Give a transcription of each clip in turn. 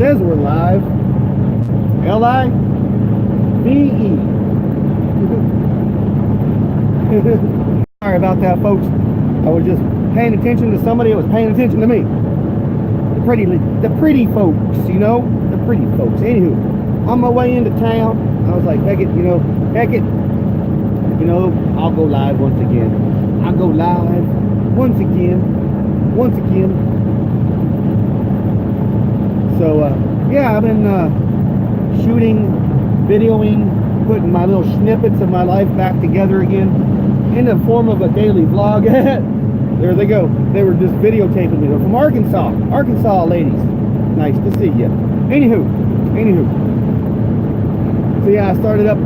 says we're live. L-I-V-E. Sorry about that, folks. I was just paying attention to somebody that was paying attention to me. The pretty folks, you know? The pretty folks. Anywho, on my way into town, I was like, heck it. I'll go live once again. I'll go live once again. So, yeah, I've been shooting, videoing, putting my little snippets of my life back together again in the form of a daily vlog. There they go. They were just videotaping me. They're from Arkansas ladies. Nice to see you. Anywho. So yeah, I started up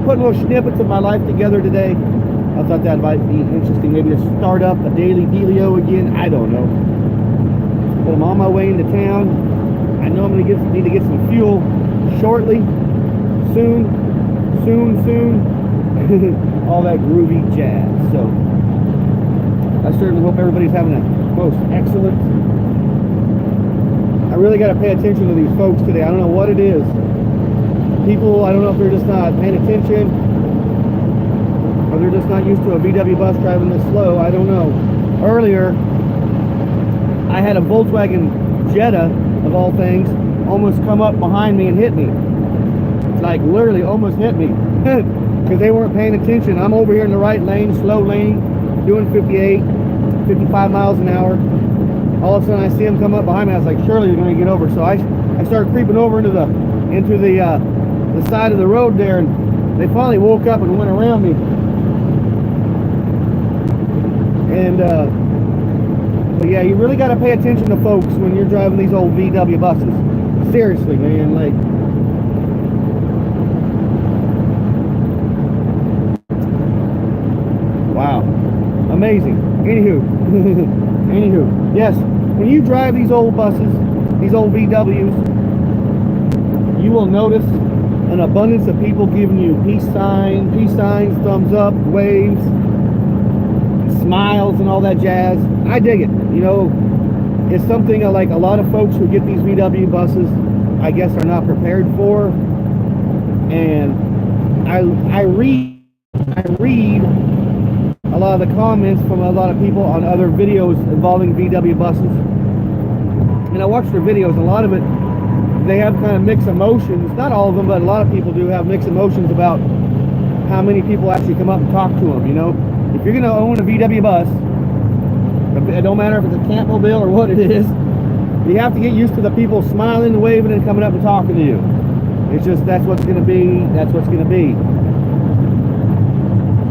putting little snippets of my life together today. I thought that might be interesting, maybe to start up a daily dealio again. I don't know. But I'm on my way into town. I know I'm gonna need to get some fuel shortly. Soon. All that groovy jazz. So I certainly hope everybody's having a most excellent. I really got to pay attention to these folks today. I don't know what it is. People, I don't know if they're just not paying attention, or they're just not used to a VW bus driving this slow. I don't know. Earlier, I had a Volkswagen Jetta, of all things, almost come up behind me and hit me. Like literally almost hit me. Because they weren't paying attention. I'm over here in the right lane, slow lane, doing 58, 55 miles an hour. All of a sudden I see them come up behind me. I was like, surely they're going to get over. So I started creeping over into the side of the road there, and they finally woke up and went around me. And but yeah, you really got to pay attention to folks when you're driving these old VW buses. Seriously, man. Like, wow, amazing. Anywho, yes, when you drive these old buses, these old VWs, you will notice an abundance of people giving you peace signs, thumbs up, waves, smiles, and all that jazz. I dig it. You know, it's something like a lot of folks who get these VW buses, I guess, are not prepared for. And I read a lot of the comments from a lot of people on other videos involving VW buses, and I watch their videos. A lot of it, they have kind of mixed emotions. Not all of them, but a lot of people do have mixed emotions about how many people actually come up and talk to them. You know, if you're going to own a VW bus, it don't matter if it's a Campbellville or what it is, you have to get used to the people smiling and waving and coming up and talking to you. It's just, that's what's going to be.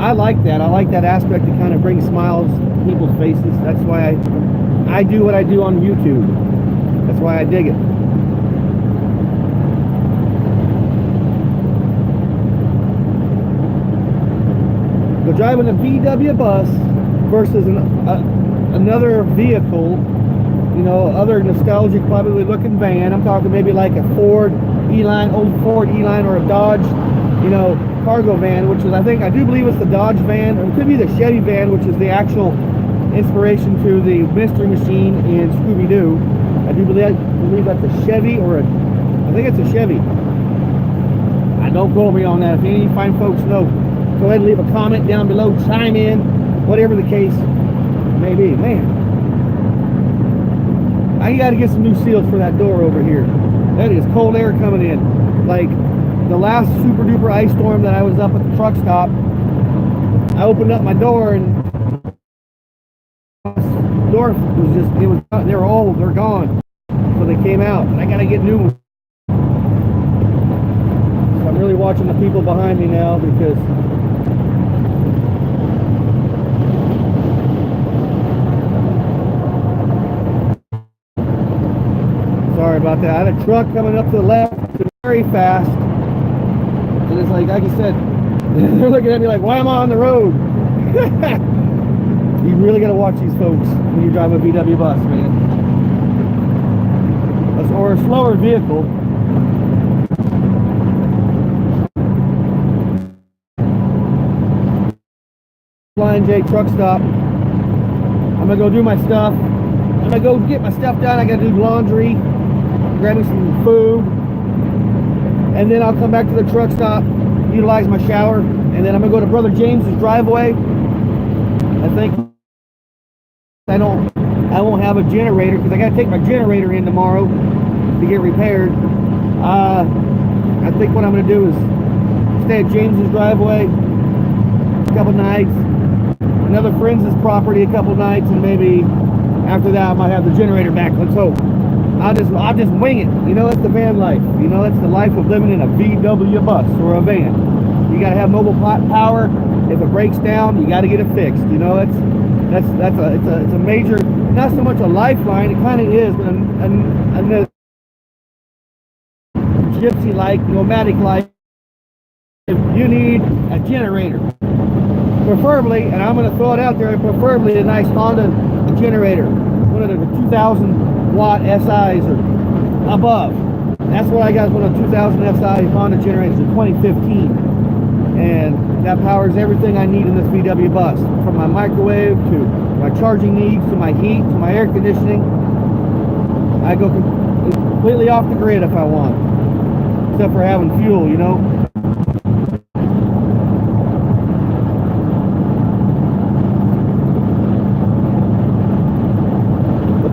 I like that. I like that aspect to kind of bring smiles to people's faces. That's why I do what I do on YouTube. That's why I dig it. So driving a VW bus versus another vehicle, you know, other nostalgic, probably looking van. I'm talking maybe like a Ford E-Line, old Ford E-Line, or a Dodge, you know, cargo van, which is, I do believe it's the Dodge van, or it could be the Chevy van, which is the actual inspiration to the Mystery Machine in Scooby-Doo. I believe that's a Chevy, I think it's a Chevy. Don't quote me on that. If any of you fine folks know, go ahead and leave a comment down below, chime in, whatever the case may be. Man, I got to get some new seals for that door over here. That is cold air coming in. Like the last super duper ice storm that I was up at the truck stop, I opened up my door and the door was just, they were old, they're gone. So they came out, and I got to get new ones. So I'm really watching the people behind me now, because sorry about that. I had a truck coming up to the left very fast, and it's like I said, they're looking at me like, why am I on the road? You really got to watch these folks when you drive a VW bus, man. Or a slower vehicle. Flying J truck stop. I'm gonna go do my stuff. I'm gonna go get my stuff done. I gotta do laundry. grab me some food, and then I'll come back to the truck stop, utilize my shower, and then I'm gonna go to Brother James's driveway. I think I won't have a generator because I gotta take my generator in tomorrow to get repaired. I think what I'm gonna do is stay at James's driveway a couple nights, another friend's property a couple nights, and maybe after that I might have the generator back. Let's hope. I'll just wing it. You know, that's the van life. You know, that's the life of living in a VW bus or a van. You gotta have mobile power. If it breaks down, you gotta get it fixed. You know, it's a major, not so much a lifeline. It kind of is, but a gypsy-like, nomadic-like. You need a generator, preferably, and I'm going to throw it out there, preferably a nice Honda generator, one of the 2,000 watt SIs or above. That's what I got, is one of the 2,000 SI Honda generators in 2015, and that powers everything I need in this VW bus, from my microwave to my charging needs to my heat to my air conditioning. I go completely off the grid if I want, except for having fuel, you know.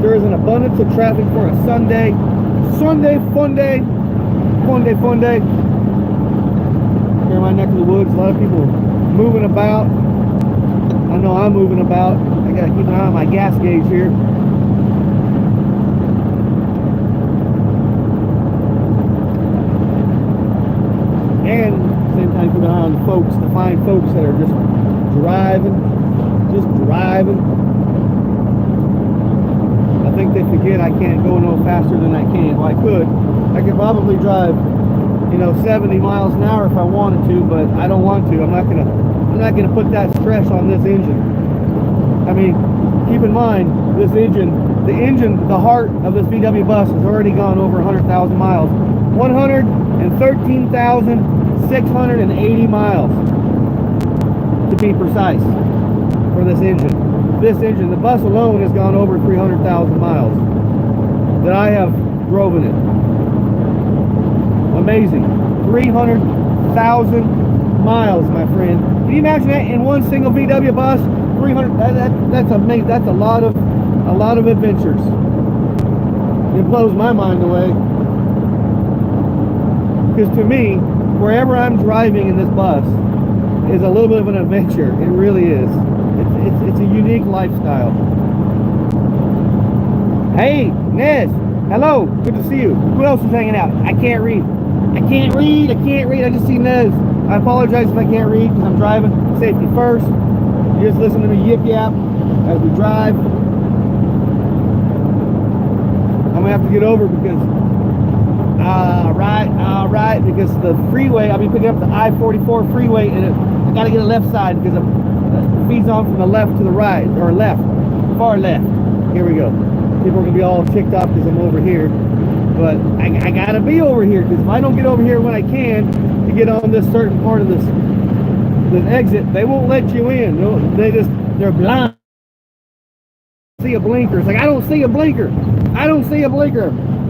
There is an abundance of traffic for a Sunday fun day. Here in my neck of the woods, a lot of people moving about. I know I'm moving about. I gotta keep an eye on my gas gauge here. And at the same time, keep an eye on the folks, the fine folks that are just driving. I think they forget I can't go no faster than I can. Well, I could probably drive, you know, 70 miles an hour if I wanted to, but I don't want to. I'm not gonna put that stress on this engine. I mean, keep in mind, this engine, the heart of this VW bus has already gone over 100,000 miles. 113,680 miles to be precise for this engine. This engine, the bus alone, has gone over 300,000 miles that I have driven it. Amazing. 300,000 miles, my friend. Can you imagine that in one single VW bus? 300. That's amazing. That's a lot of adventures. It blows my mind away. Because to me, wherever I'm driving in this bus is a little bit of an adventure. It really is. It's a unique lifestyle. Hey, Nez. Hello. Good to see you. Who else is hanging out? I can't read. I just see Nez. I apologize if I can't read because I'm driving. Safety first. You just listen to me yip yap as we drive. I'm gonna have to get over because right, because the freeway, I'll be picking up the I-44 freeway, and I gotta get a left side because it feeds on from the left to the right, or left, far left. Here we go. People are gonna be all ticked off because I'm over here, but I gotta be over here, because if I don't get over here when I can to get on this certain part of this exit, they won't let you in. They're blind. See a blinker. It's like, I don't see a blinker.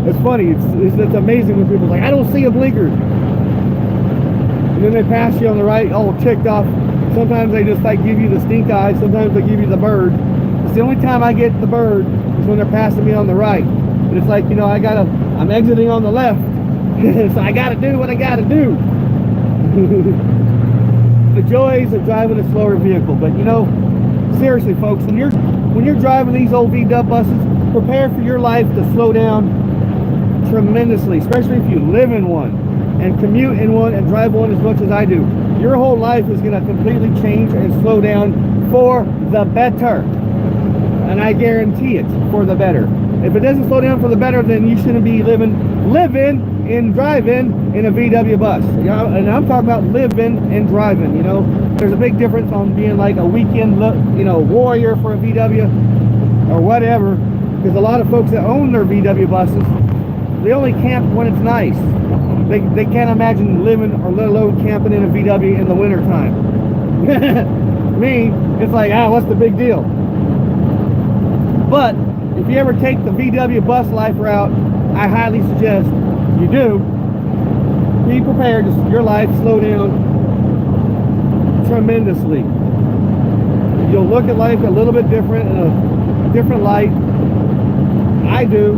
It's funny. It's amazing when people are like, I don't see a blinker. And then they pass you on the right, all ticked off. Sometimes they just like give you the stink eye. Sometimes they give you the bird. It's the only time I get the bird is when they're passing me on the right. And it's like, you know, I'm exiting on the left. So I gotta do what I gotta do. The joys of driving a slower vehicle. But you know, seriously folks, when you're driving these old VW buses, prepare for your life to slow down tremendously, especially if you live in one and commute in one and drive one as much as I do. Your whole life is going to completely change and slow down for the better, and I guarantee it, for the better. If it doesn't slow down for the better, then you shouldn't be living and driving in a VW bus. You know, and I'm talking about living and driving. You know, there's a big difference on being like a weekend, you know, warrior for a VW or whatever. Because a lot of folks that own their VW buses, they only camp when it's nice. They can't imagine living or let alone camping in a VW in the winter time. Me, it's like, what's the big deal? But if you ever take the VW bus life route, I highly suggest you do. Be prepared to your life slow down tremendously. You'll look at life a little bit different, in a different light. I do.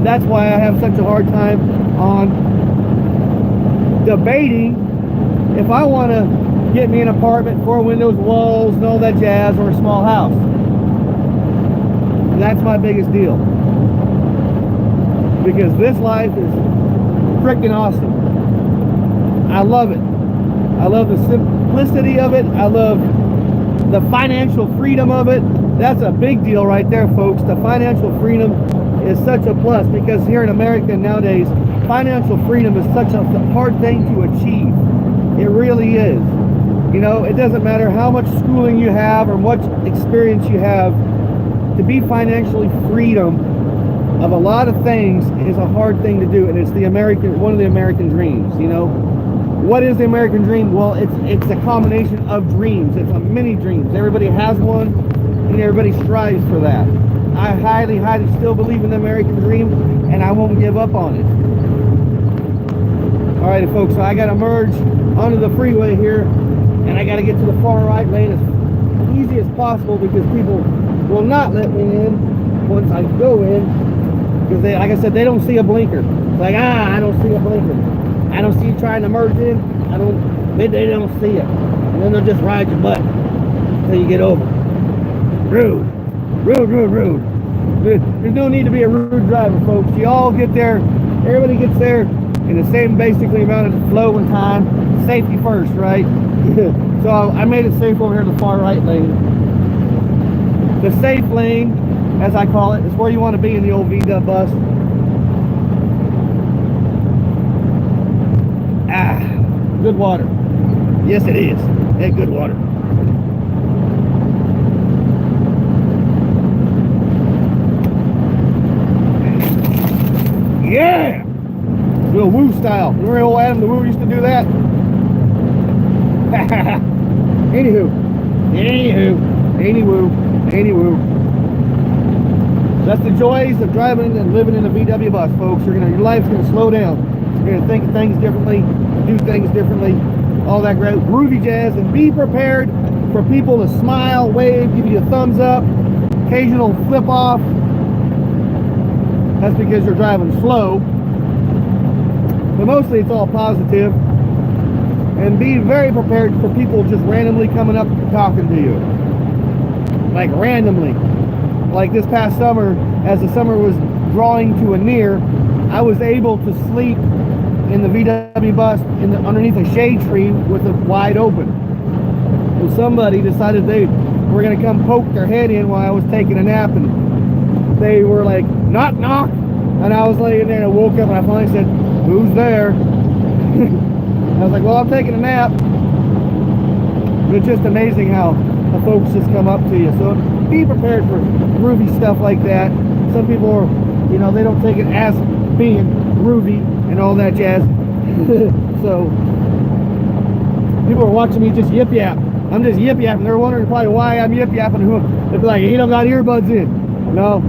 That's why I have such a hard time on debating if I want to get me an apartment, 4 windows, walls, and all that jazz, or a small house. That's my biggest deal. Because this life is freaking awesome. I love it. I love the simplicity of it. I love the financial freedom of it. That's a big deal right there, folks. The financial freedom is such a plus, because here in America nowadays, financial freedom is such a hard thing to achieve. It really is. You know, it doesn't matter how much schooling you have or much experience you have, to be financially freedom of a lot of things is a hard thing to do, and it's one of the American dreams. You know, what is the American dream? Well, it's a combination of dreams. It's a many dreams. Everybody has one, and everybody strives for that. I highly, highly still believe in the American dream, and I won't give up on it. All right, folks, so I got to merge onto the freeway here, and I got to get to the far right lane as easy as possible, because people will not let me in once I go in, because they, like I said, they don't see a blinker. It's like, I don't see a blinker. I don't see you trying to merge in. They don't see it. And then they'll just ride your butt until you get over. Rude. Rude, rude, rude. There's no need to be a rude driver, folks. You all get there, everybody gets there in the same basically amount of flow and time. Safety first, right? So I made it safe over here to the far right lane. The safe lane, as I call it, is where you want to be in the old VW bus. Good water. Yes, it is. Hey, good water. Yeah! Little woo style. Remember old Adam the Woo used to do that? Anywho. That's the joys of driving and living in a VW bus, folks. Your life's gonna slow down. You're gonna think of things differently, do things differently, all that great groovy jazz, and be prepared for people to smile, wave, give you a thumbs up, occasional flip off. That's because you're driving slow. But mostly it's all positive. And be very prepared for people just randomly coming up and talking to you. Like randomly. Like this past summer, as the summer was drawing to a near, I was able to sleep in the VW bus underneath a shade tree with it wide open. And somebody decided they were going to come poke their head in while I was taking a nap, and they were like, knock, knock. And I was laying there and I woke up and I finally said, who's there? I was like, well, I'm taking a nap. It's just amazing how the folks just come up to you. So be prepared for groovy stuff like that. Some people are, you know, they don't take it as being groovy and all that jazz. So people are watching me just yip yap. I'm just yip yapping. They're wondering probably why I'm yip yapping. They'll be like, he don't got earbuds in. No,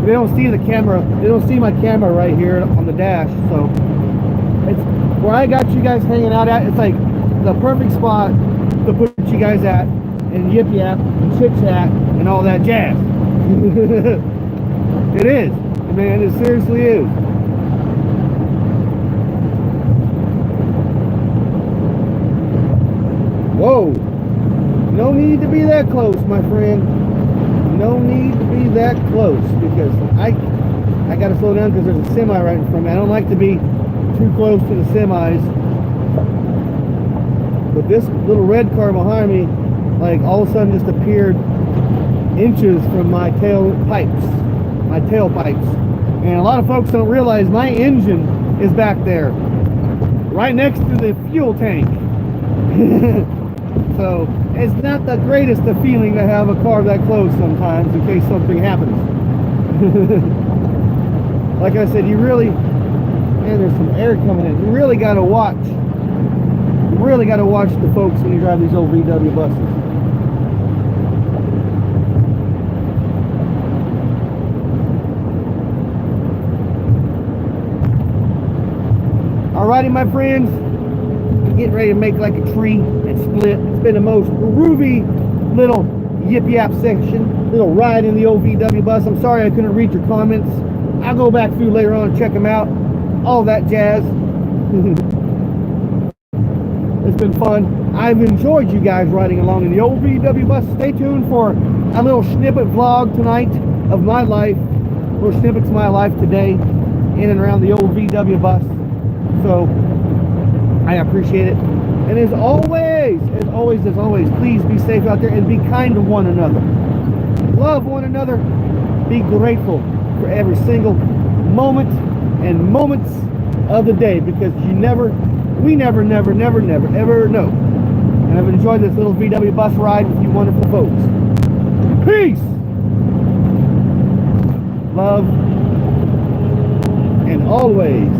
they don't see the camera. They don't see my camera right here on the dash. So it's where I got you guys hanging out at. It's like the perfect spot to put you guys at and yip yap and chit chat and all that jazz. It is, man. It seriously is. Whoa! No need to be that close, my friend. No need to be that close, because I got to slow down because there's a semi right in front of me. I don't like to be too close to the semis. But this little red car behind me, like all of a sudden just appeared inches from my tailpipes. And a lot of folks don't realize my engine is back there, right next to the fuel tank. So it's not the greatest of feeling to have a car that close sometimes in case something happens. Like I said, you really, man, there's some air coming in. You really got to watch. You really got to watch the folks when you drive these old VW buses. Alrighty, my friends, I'm getting ready to make like a tree and split. It's been the most groovy little yip yap section, little ride in the old VW bus. I'm sorry I couldn't read your comments. I'll go back through later on and check them out. All that jazz. It's been fun. I've enjoyed you guys riding along in the old VW bus. Stay tuned for a little snippet vlog tonight of my life. Little snippets of my life today in and around the old VW bus. So I appreciate it. And as always, please be safe out there and be kind to one another. Love one another. Be grateful for every single moment and moments of the day, because we never, ever know. And I've enjoyed this little VW bus ride with you wonderful folks. Peace, love, and always